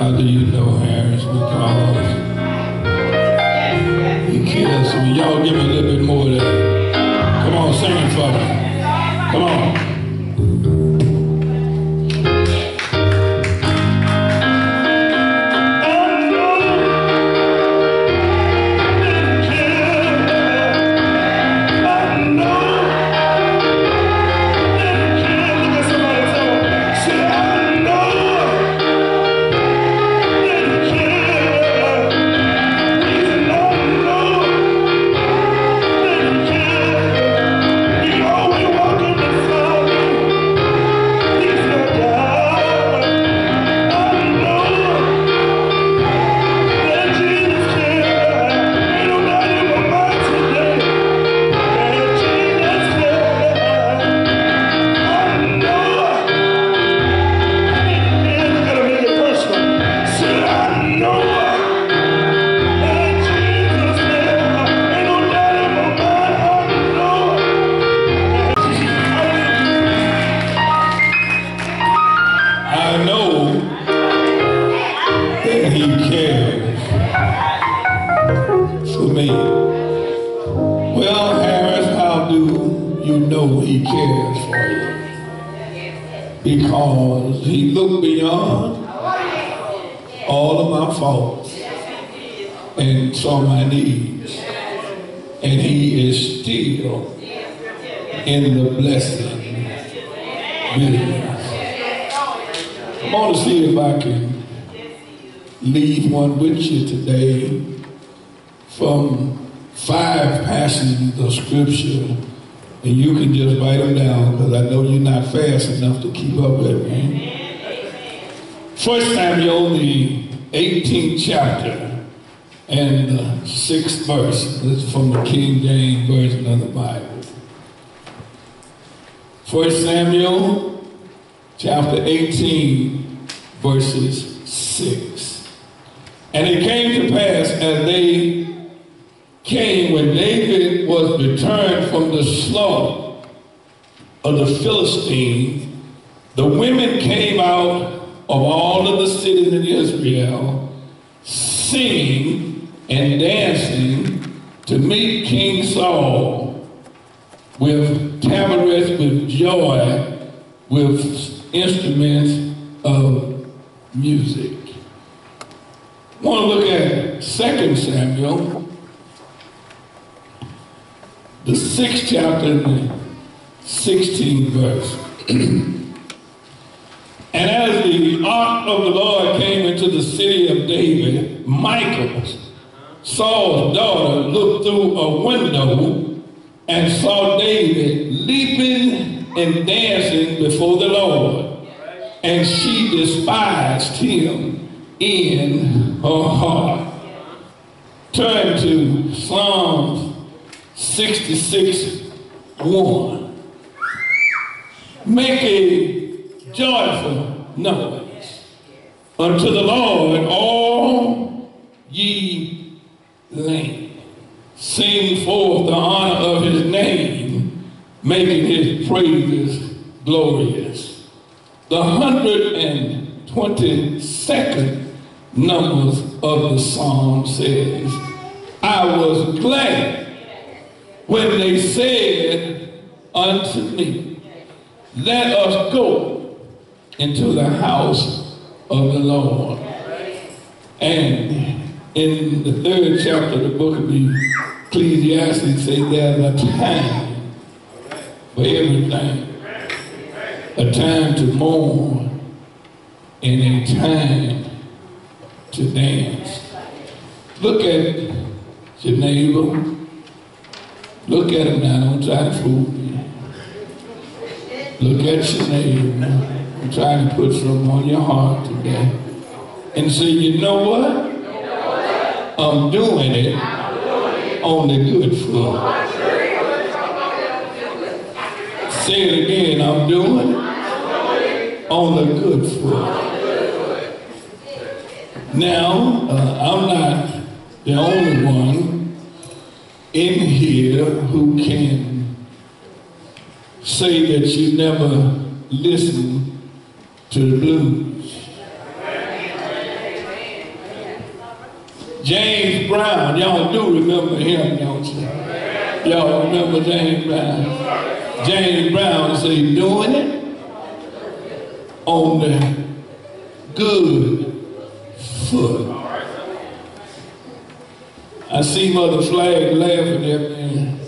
How do you know, Harris? Because he cares for me. Y'all give me a little bit more of that. Come on, sing it for me. Come on. He cares for you because he looked beyond all of my faults and saw my needs, and he is still in the blessing business. I want to see if I can leave one with you today from 5 passages of scripture. And you can just write them down because I know you're not fast enough to keep up with me. 1 Samuel, the 18th chapter and the 6th verse. This is from the King James Version of the Bible. 1 Samuel, chapter 18, verses 6. And it came to pass as they came when David was returned from the slaughter of the Philistines, the women came out of all of the cities in Israel, singing and dancing to meet King Saul with tabrets, with joy, with instruments of music. I want to look at 2 Samuel, the 6th chapter and the 16th verse. And as the ark of the Lord came into the city of David, Michal, Saul's daughter, looked through a window and saw David leaping and dancing before the Lord. And she despised him in her heart. Turn to Psalms 66:1. Make a joyful noise unto the Lord, all ye land. Sing forth the honor of his name, making his praises glorious. The 122nd numbers of the psalm says, I was glad when they said unto me, let us go into the house of the Lord. And in the 3rd chapter of the book of Ecclesiastes says there's a time for everything. A time to mourn and a time to dance. Look at your neighbor. Look at him now, don't try to fool me. Look at your neighbor. I'm trying to put something on your heart today. And say, you know what? I'm doing it on the good foot. Say it again, I'm doing it on the good foot. Now, I'm not the only one in here who can say that you never listen to the blues. James Brown, y'all do remember him, don't you? Y'all remember James Brown? James Brown said, doing it on the good foot. I see Mother Flag laughing at me.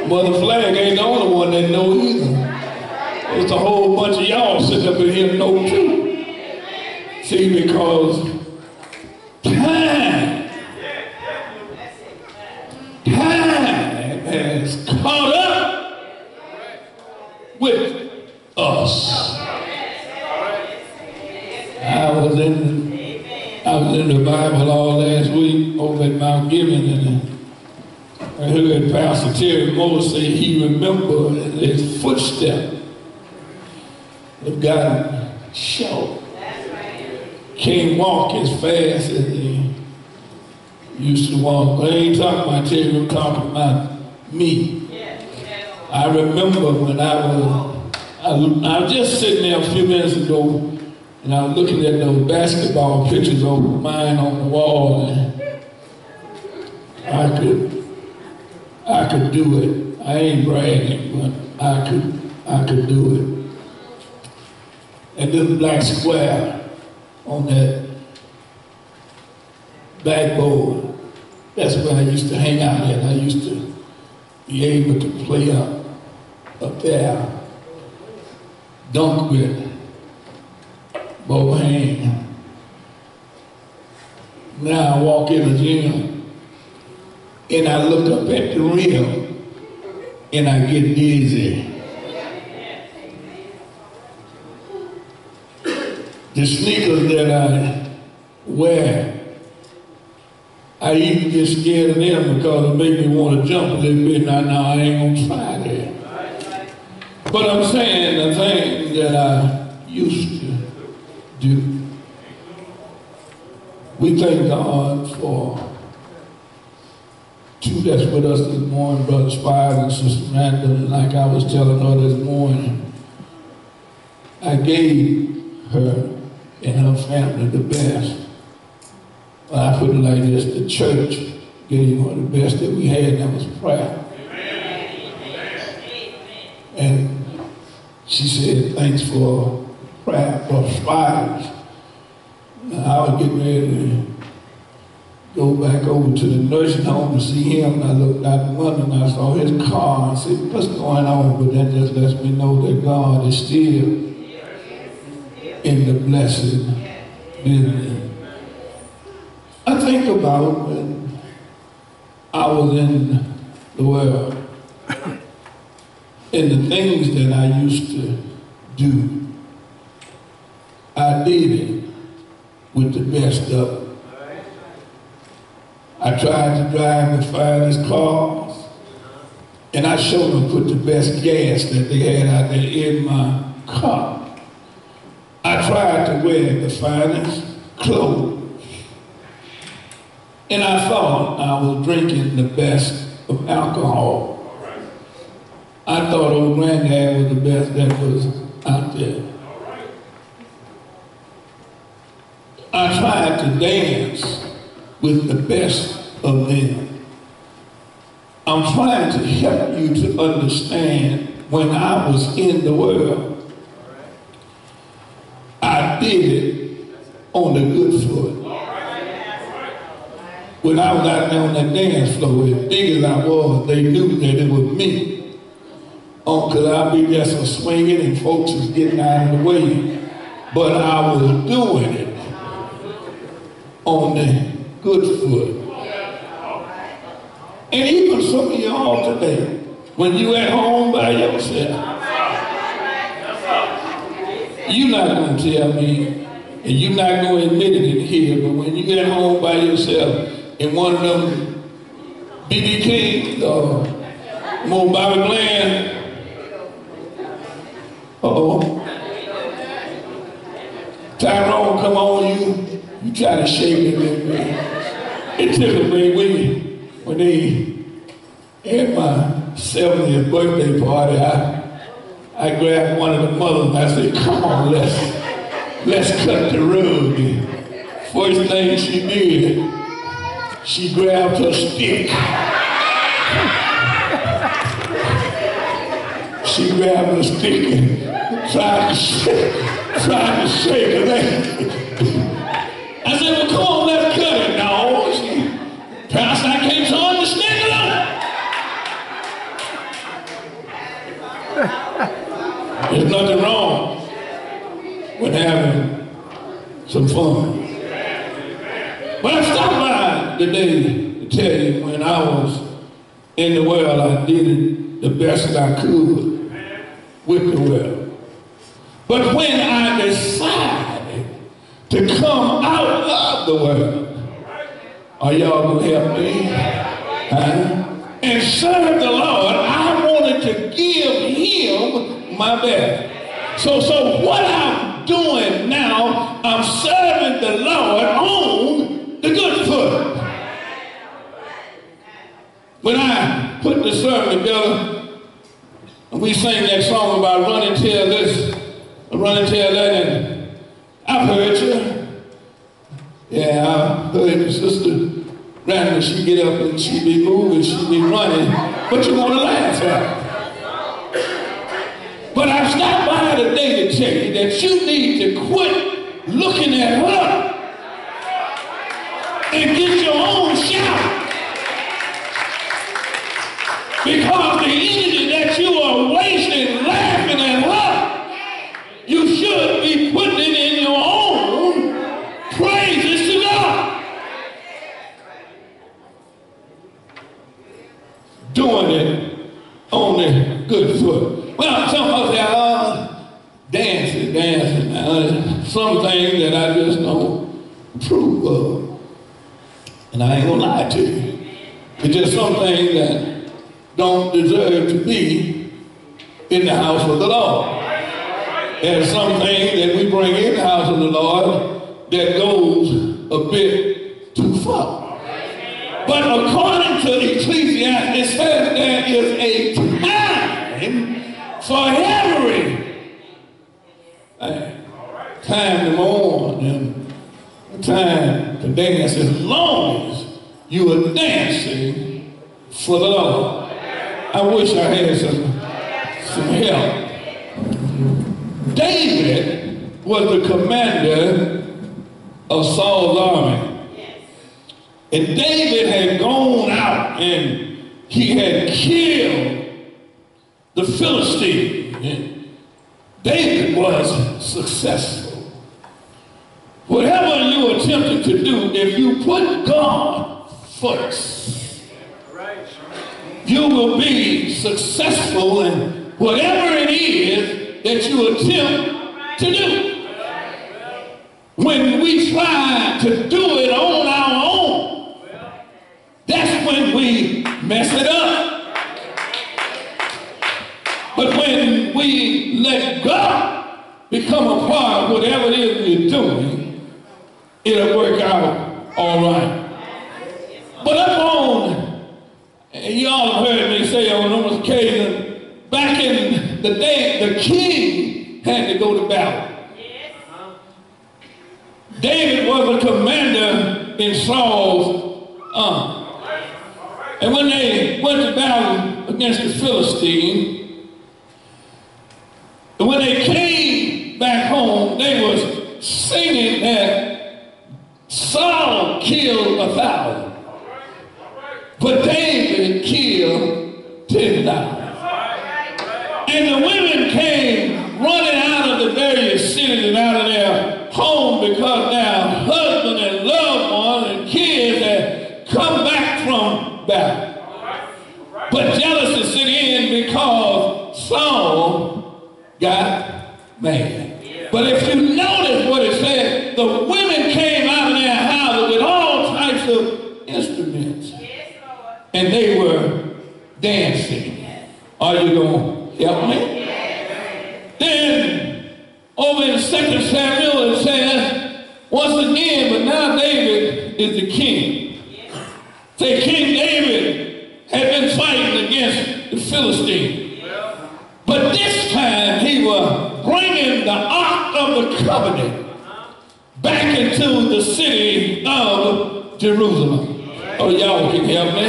Mother Flag ain't the only one that know either. It's a whole bunch of y'all sitting up in here know too. See, because time has caught up with us. I was in the Bible all last week over at Mount Gilead, and I heard Pastor Terry Moore say he remembered his footstep have gotten short. Can't walk as fast as they used to walk. I ain't talking about Terry, I'm talking about me. I remember when I was just sitting there a few minutes ago, and I was looking at those basketball pictures of mine on the wall, and I could do it. I ain't bragging, but I could do it. And this black square on that backboard, that's where I used to hang out at. I used to be able to play up there, dunk with both hands. Now I walk in the gym and I look up at the rim and I get dizzy. The sneakers that I wear, I even get scared of them because it make me want to jump a little bit. Now I ain't gonna try that. But I'm saying the thing that I used to do. We thank God for two that's with us this morning, Brother Spires and Sister Randall. And like I was telling her this morning, I gave her and her family the best. Well, I put it like this, the church gave her the best that we had, and that was prayer. And she said, thanks for prayer, Brother Spires. I was getting ready to go back over to the nursing home to see him, and I looked out the window and I saw his car. I said, what's going on? But that just lets me know that God is still in the blessed business. I think about when I was in the world and the things that I used to do. I did it with the best of them. I tried to drive the finest cars, and I showed them put the best gas that they had out there in my car. I tried to wear the finest clothes, and I thought I was drinking the best of alcohol. I thought old granddad was the best that was out there. I tried to dance with the best of them. I'm trying to help you to understand when I was in the world, I did it on the good foot. When I was out there on that dance floor, as big as I was, they knew that it was me. Because I'd be there so swinging and folks was getting out of the way. But I was doing it on the good foot. And even some of y'all today, when you at home by yourself, you're not going to tell me, and you're not going to admit it in here, but when you at home by yourself and one of them B.B. King or more Bobby Bland, Tyrone come on you try to shake it a little bit. It took a big week when they had my 70th birthday party. I grabbed one of the mothers and I said, come on, let's cut the rug First thing she did, she grabbed her stick. She grabbed her stick and tried to shake her leg. I said, well, come on, let's cut it, dog. Pastor, I can't turn the stick alone. There's nothing wrong with having some fun. But I stopped by today to tell you when I was in the world, I did it the best I could with the world. But when I decided to come out of the world, are y'all gonna help me? And serve the Lord, I wanted to give him my best. So what I'm doing now, I'm serving the Lord on the good foot. When I put the sermon together, we sang that song about running till this, running till that, and I've heard you. Yeah, I heard your sister Randall, she get up and she be moving, she be running, but you want to laugh at her. But I stopped by today to tell you that you need to quit looking at her and get your own shout. Because the energy that you are wasting laughing at her, you should be putting it in your own praises to God. Doing it on the good foot. Well, some folks say, dancing. Some things that I just don't approve of. And I ain't gonna lie to you. It's just some things that don't deserve to be in the house of the Lord. There's some things that we bring in the house of the Lord that goes a bit too far. But according to Ecclesiastes, it says there is a time for every time to mourn and a time to dance, as long as you are dancing for the Lord. I wish I had some help. David was the commander of Saul's army. And David had gone out and he had killed the Philistine. And David was successful. Whatever you attempted to do, if you put God first, you will be successful in whatever it is that you attempt to do. When we try to do it on our own, that's when we mess it up. But when we let God become a part of whatever it is we're doing, it'll work out all right. But up on, and y'all have heard me say on numerous occasions, back in the day, the king had to go to battle. David was a commander in Saul's army. And when they went to battle against the Philistine, when they came back home, they was singing that Saul killed 1,000. But David killed 10,000. And the women came running out of the various cities and out of their home because their husband and loved ones and kids had come back from battle. But jealousy set in because Saul got mad. But if you notice what it said, the women came out of their houses with all types of instruments. And they were dancing. Are you going to help me? Then, over in 2 Samuel, it says, once again, but now David is the king. Say, King David had been fighting against the Philistine. But this time, he was bringing the Ark of the Covenant back back into the city of Jerusalem. Oh, y'all can help me?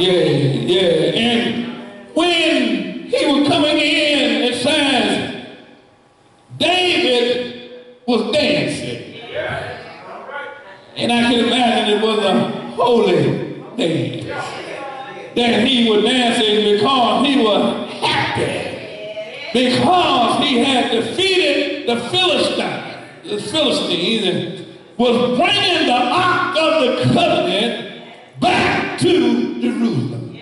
Yeah. And when he was coming in, it says David was dancing. And I can imagine it was a holy dance that he was dancing because he was happy. Because he had defeated the Philistines and was bringing the Ark of the Covenant back to Jerusalem.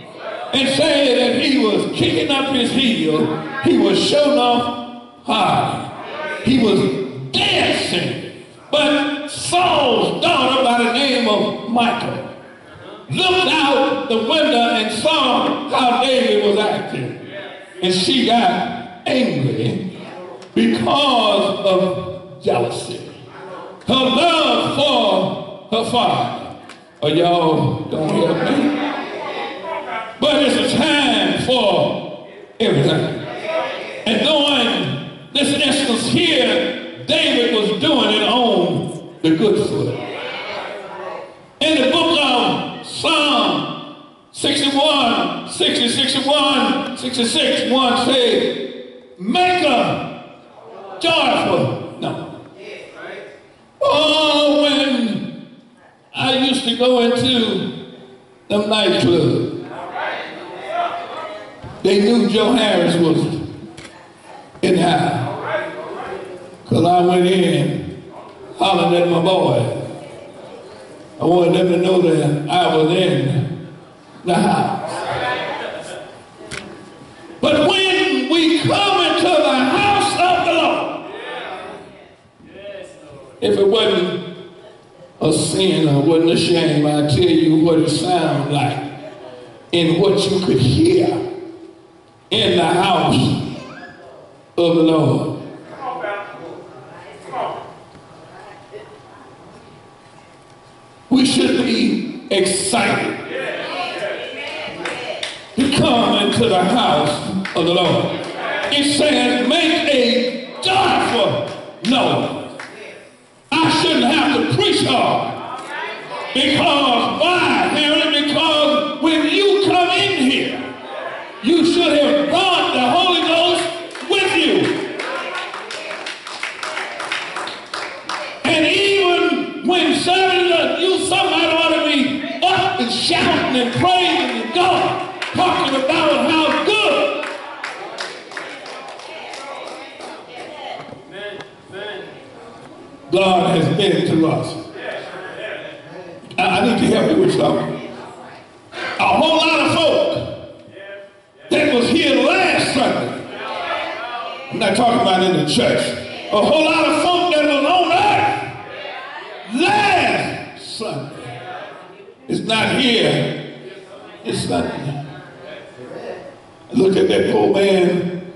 And saying that he was kicking up his heel, he was showing off hard. He was dancing. But Saul's daughter by the name of Michal looked out the window and saw how David was acting. And she got angry because of jealousy. Her love for her father. Oh, y'all don't help me. But it's a time for everything. And during this instance here, David was doing it on the good foot. In the book of Psalm 61, 60, 61, 66, 1 says, make a joyful, no. Oh, when I used to go into the nightclub, they knew Joe Harris was in the house. Because I went in hollering at my boy. I wanted them to know that I was in the house. But when we come into the house of the Lord, if it wasn't a sin or wasn't a shame, I tell you what it sounded like and what you could hear in the house of the Lord. We should be excited to come into the house of the Lord. It says, make a joyful noise. I shouldn't have to preach hard. Because, why, Harry? Because when you come in here, you should have brought the Holy Ghost with you. And even when somebody ought to be up and shouting and praising God, talking about how good God has been to us. I need to help you with something. A whole lot of folk that was here last Sunday, I'm not talking about in the church, a whole lot of folk that was on earth last Sunday is not here this Sunday. Look at that poor man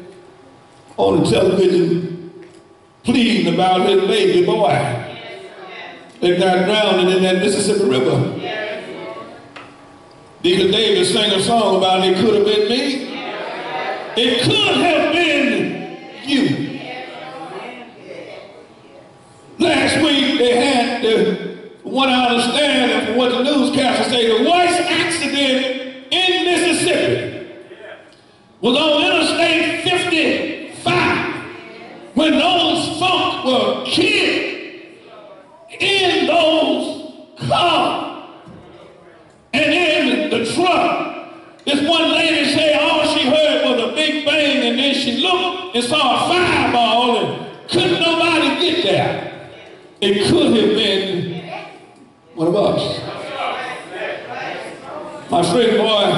on the television pleading about his baby boy that got drowned in that Mississippi River. Deacon David sang a song about it could have been me. It could have been you. Last week they had from what I understand and from what the newscaster say, the worst accident in Mississippi was on Interstate 55 when those folk were killed in those cars and in the truck. This one lady said all she heard was a big bang, and then she looked and saw a fireball and couldn't nobody get there. It could have been one of us. My friend boy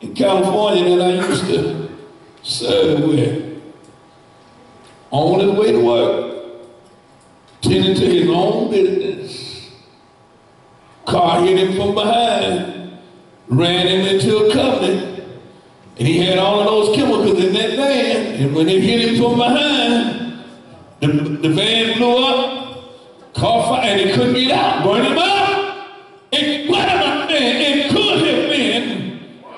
in California that I used to serve with, on his way to work, tending to his own business, car hit him from behind, ran him into a covenant, and he had all of those chemicals in that van, and when it hit him from behind, the van blew up, caught fire, and he couldn't get out, burned him up. It could have been,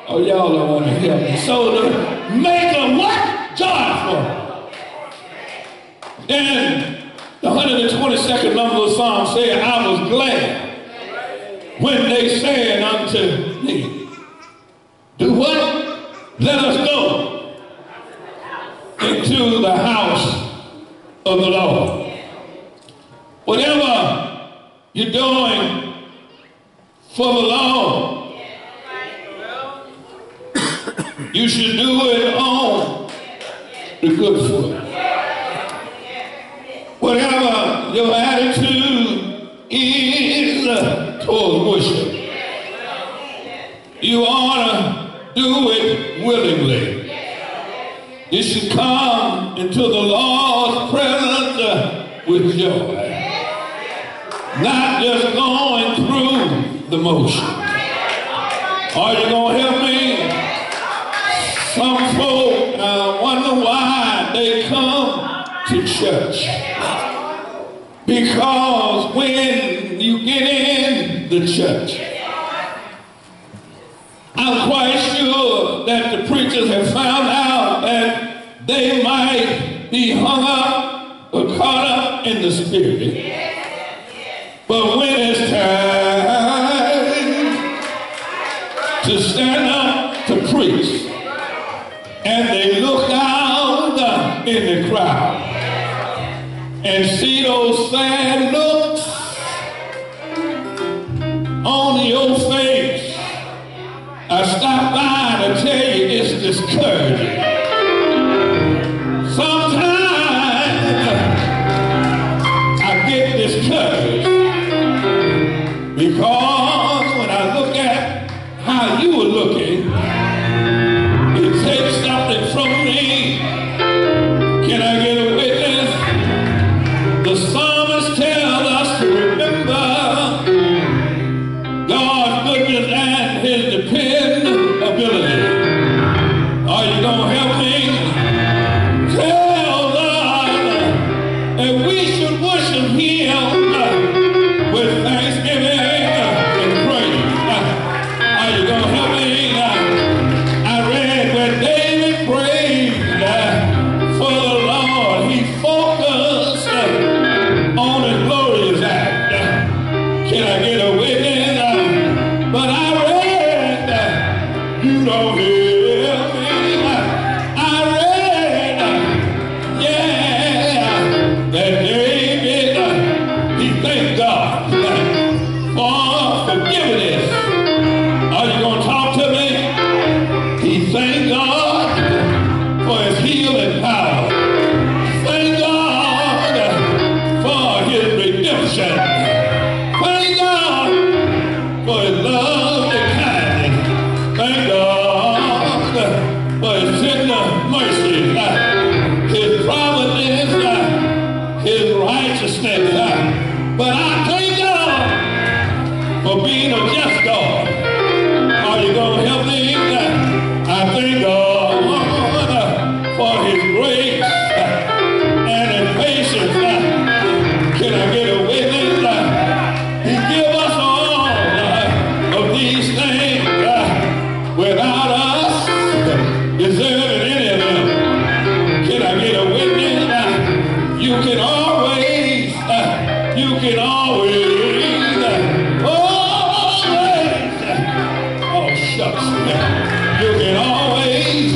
oh, y'all don't want to help me. So to make a what? Joyful. And the 126 22nd number of Psalm said, I was glad when they said unto me, do what? Let us go into the house of the Lord. Whatever you're doing for the Lord, you should do it on the good foot. Whatever your attitude is towards worship, you ought to do it willingly. You should come into the Lord's presence with joy, not just going through the motion. Are you going to help me? Some folk wonder why they come to church. Because when you get in the church, I'm quite sure that the preachers have found out that they might be hung up or caught up in the spirit. But when it's time to stand up to preach, and they look out in the crowd and see those sad looks on your face, I stopped by to tell you it's discouraging. Sometimes I get discouraged because when I look at how you were looking, it takes something from me. Can I get a witness? The psalmist tells us to remember God's goodness and his dependability. Are you going to help me? Tell us that we should worship him with thanksgiving and praise. Are you going to help me? I read where David prayed for the Lord. He focused on his glorious act. Can I get a witness? But I read that you don't hear me. I read, that David, he thanked God for forgiveness. Are you going to talk to me? He thanked God for his healing power. Thank God for his redemption. Thank God for his love and kindness. Thank God for his tender mercy, his providence, his righteousness. But I thank God for being a just God. Are you going to help me? I thank God for his grace and his patience. Can I get a witness? He gives us all of these things without us deserving any of them. Can I get a witness? You can always, oh shucks, you can always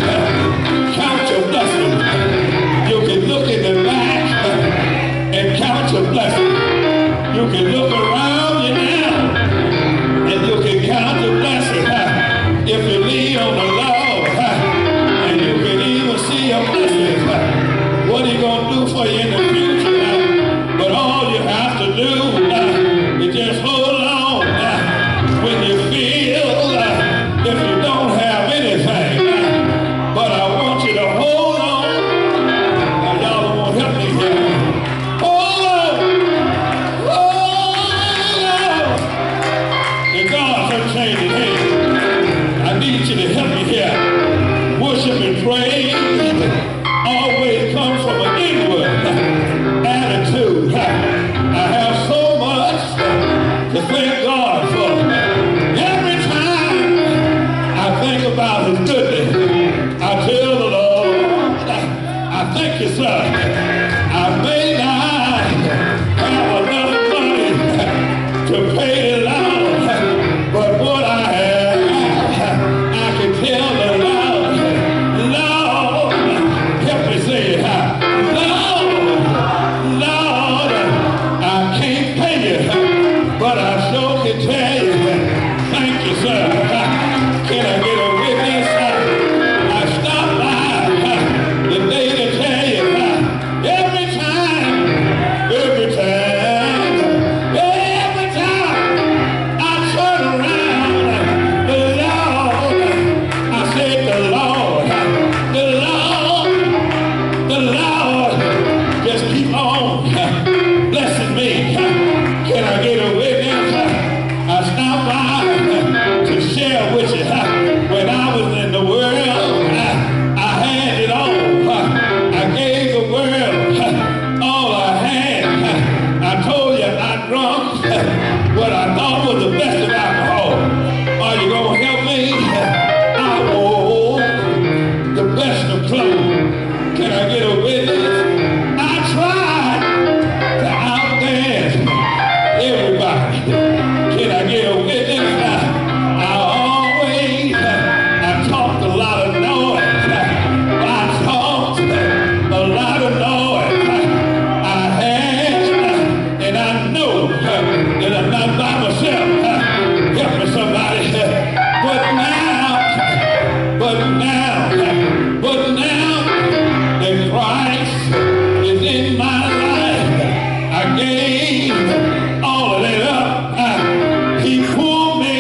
count your blessings. You can look in the back and count your blessings. You can look around you now and you can count your blessings. If you lean on the Lord, and you can even see your blessings, what are you going to do for you in the future? But all you have to do is just hold on when you feel if you don't have anything. But I want you to hold on. Now y'all don't want to help me here. Hold on. Hold know that I'm not by myself. Help me somebody. But now that Christ is in my life, I gave all of that up. He pulled me.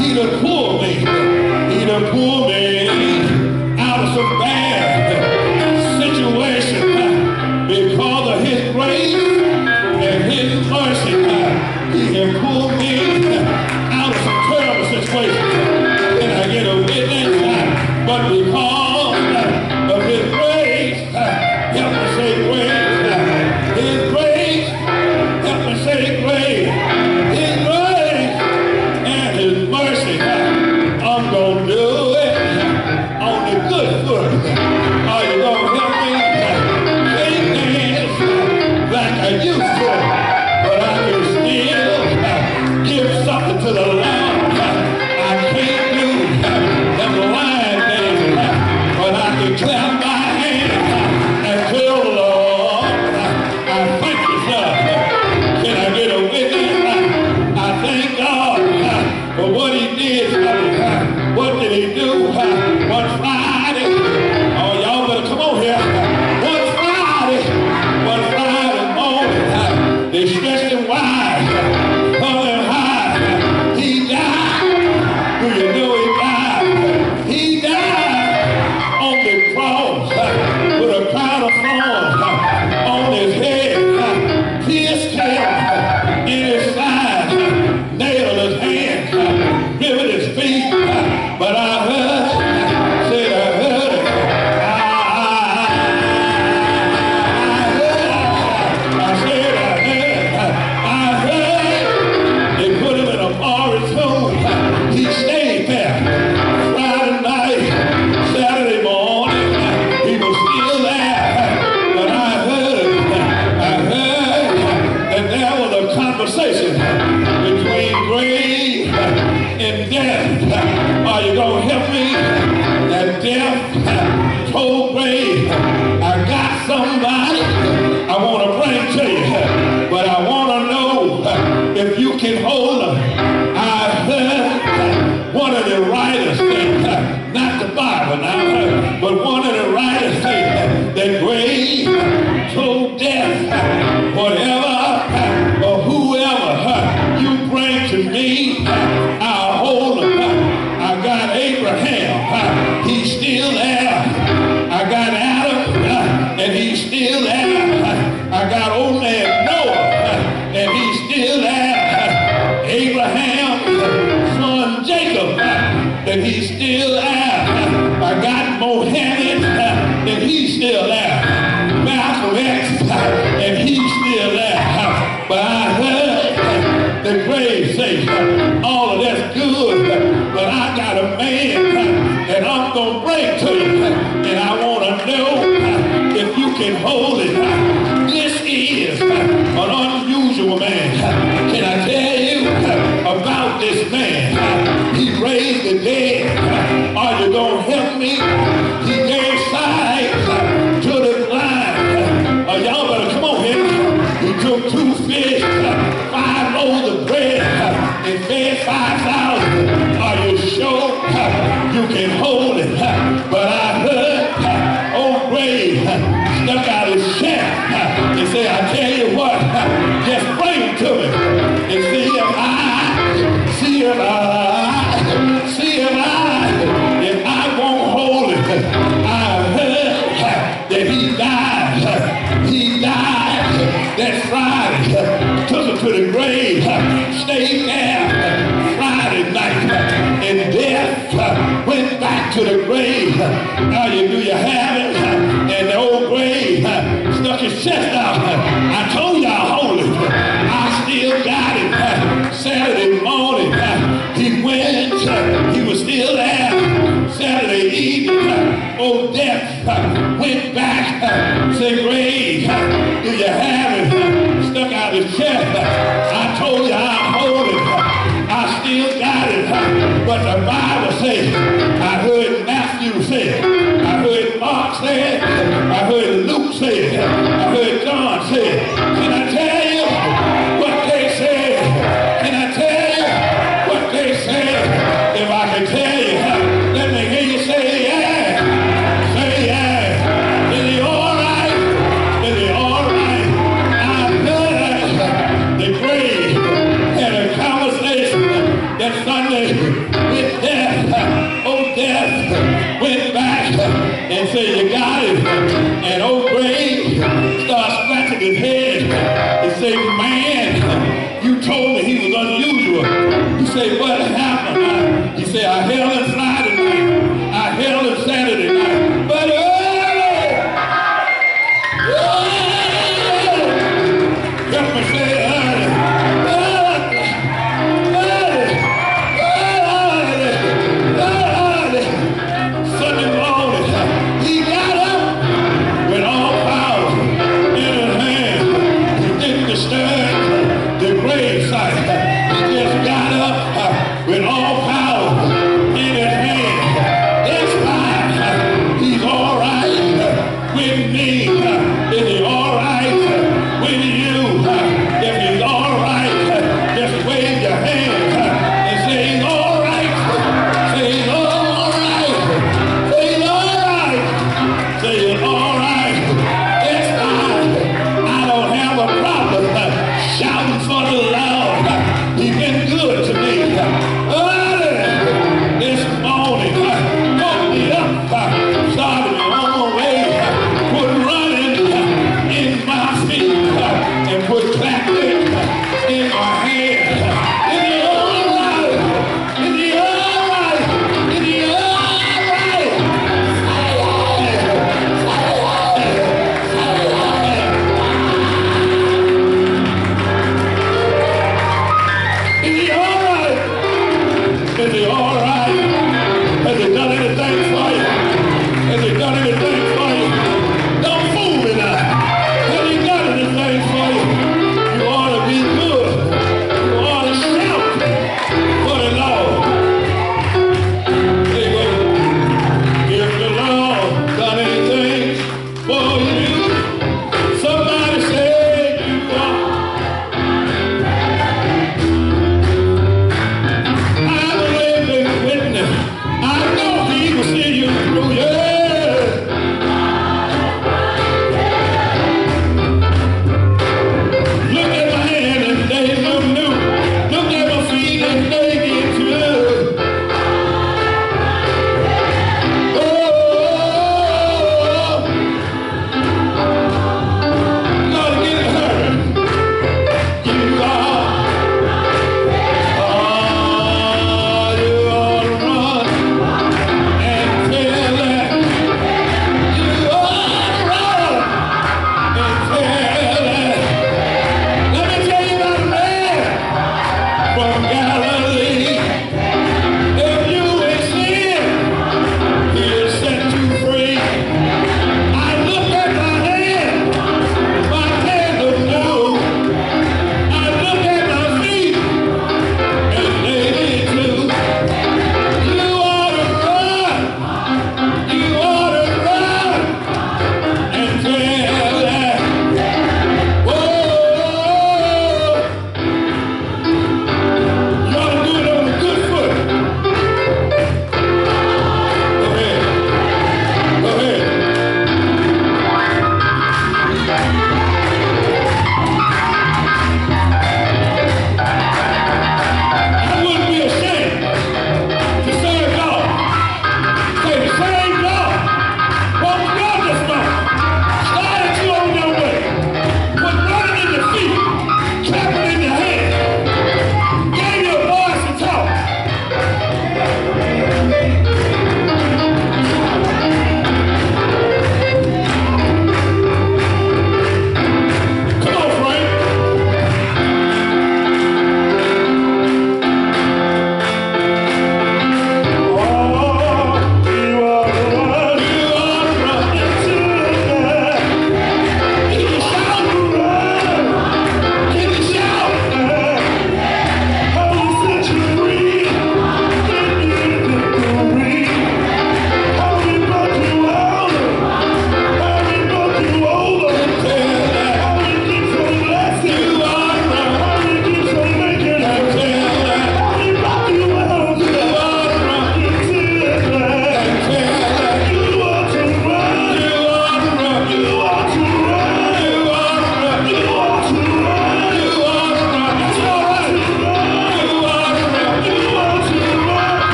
He done pulled me. He done pulled me out of some bad situation because of his grace and his mercy. He can pull me out of some terrible situations. Can I get a witness? But because of his grace, help me say grace. His grace, help me say grace. His grace and his mercy, I'm going to do it on the good foot. Are you going to help me? Can't dance like I used to, but I can still give something to the Lord. I can't do them line dance, but I can clap my hands and tell the Lord, I thank you, sir. Can I get a witness? I thank God for what he did for me. What did he do? One Friday, oh y'all better come on here. One Friday morning, they stretched him wide, hung him high. He died. Do you know he died? He died on the cross with a crown of thorns on his head, pierced him in his side, nailed his hands, rivet his feet. But I heard, said I heard it. I heard they put him in a forest home. He stayed there. Friday night, Saturday morning, he was still there. But I heard that there was a conversation between grave and death. Are you going to help me? That death told grave, I got somebody I want to bring to you, but I want to know if you can hold them. I heard one of the writers say, not the Bible now, but one of the writers say that grave told death, whatever or whoever you bring to me, I'll hold them. I got Abraham, he's still there. I got Adam, and he's still there. I got old man Noah, and he's still there. Abraham, son Jacob, and he's still there. I got Mohammed, and he's still there. Malcolm X, and he's still there. But I heard the grave say, all of that's good, but I got a man, and I'm going to bring to you, and I want to know if you can hold it. This is an unusual man. Can I tell you about this man? He raised the dead. Are you going to help me? He gave sight to the blind. Y'all better come on here. He took 2 fish, 5 loaves of bread, and fed 5,000. Are you sure you can hold it? But I heard old grave stuck out his chest and said, I tell you what, just bring him to me and see if I won't hold it. I heard that he died. He died that Friday, took him to the grave, stayed there Friday night, and death went back to the grave. Now do you have it? And the old grave stuck his chest out. I told you I'll hold it. I still got it. Saturday morning, he went, he was still there. Saturday evening, old death went back, said, grave, do you have it? Stuck out his chest. I told you I'll hold it. I still got it. But the Bible says, I heard Matthew say, I heard Mark say, I heard Luke say, I heard John say. Can I tell you what told me he was unusual. He said, what happened? He said, I held him Friday night. I held him Saturday night. But help me say Sunday morning, he got up with all power in his hand. He didn't disturb the gravesite. He just got up with all power in his hand. That's fine. He's all right with me. Is he all right with you? If he's all right, just wave your hand and say he's all right. Say he's all right. Say he's all right. Say he's all right. It's fine. I don't have a problem shouting for the Lord. He's been good to me. Early this morning, woke me up, started me on my way, put running in my feet, and put clapping in my hand. Is he all right? Is he all right? Is he all right?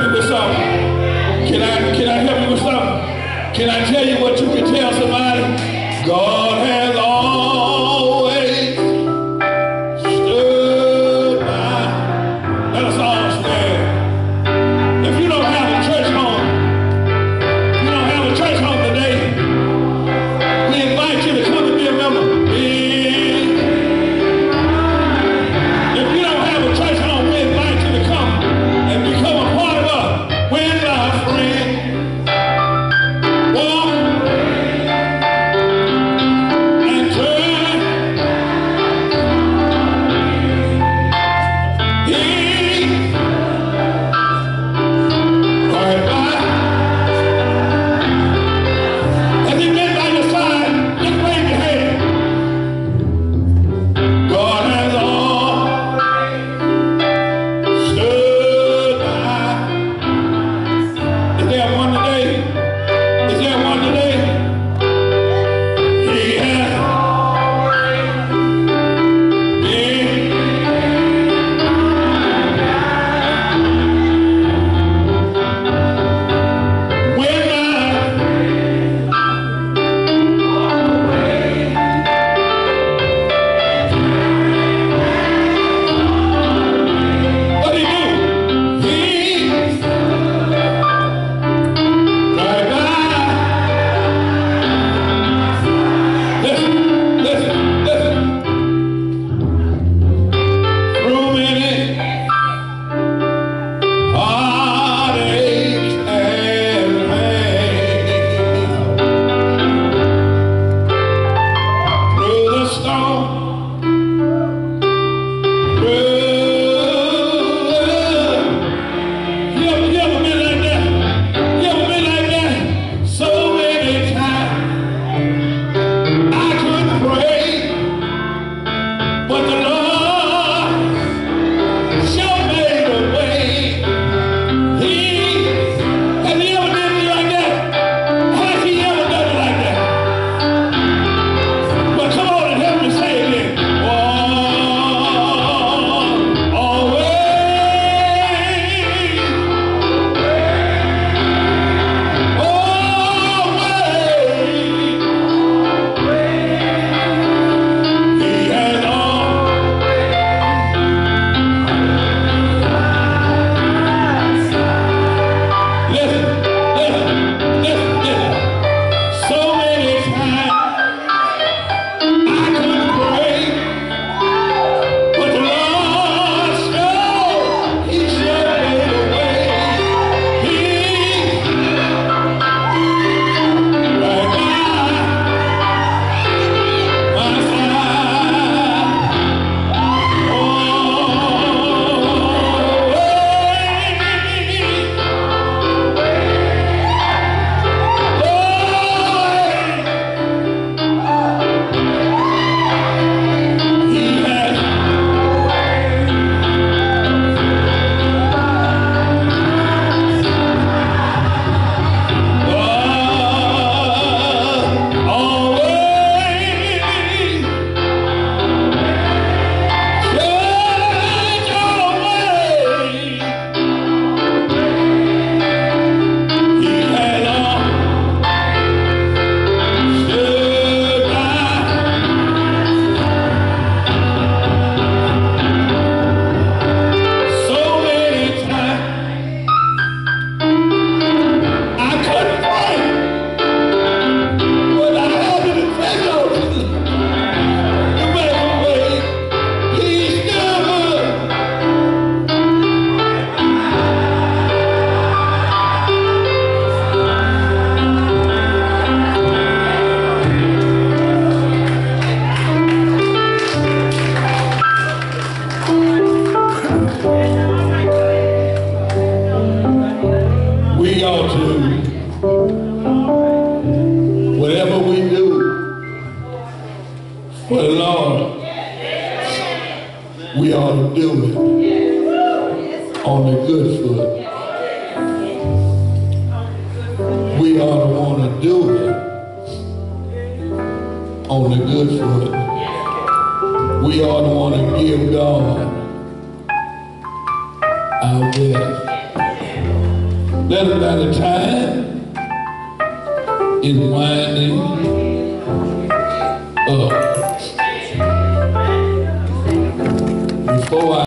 you with something? Can I help you with something? Can I tell you what you can tell somebody? God has always stood by. Let us all stand. If you don't have a church home, today, we invite you to come and be a member. If you don't have a church home, we invite you to come and become a part of us. When our friend walk and turn, he's right by. Has he been by your side? Just wave your hand. God has always stood by. Is there one today? Is there one today? He has been. When what he do? He's right by. Listen, listen, listen. Through many heartaches and pain, through the storm, you ever been like that? You ever been like that? So many times I couldn't pray, but the Lord sure made a way. Has he ever done me like that? Has he ever done it like that? But come on and help me say it then. Always. Always. He has listen, listen, listen, listen. So many times I couldn't pray, but the Lord he sure made a way. He's right by my side. We ought to, whatever we do for the Lord, we ought to do it on the good foot. We ought to want to do it on the good foot. We ought to want to give God our best. better by the time is winding up. Before I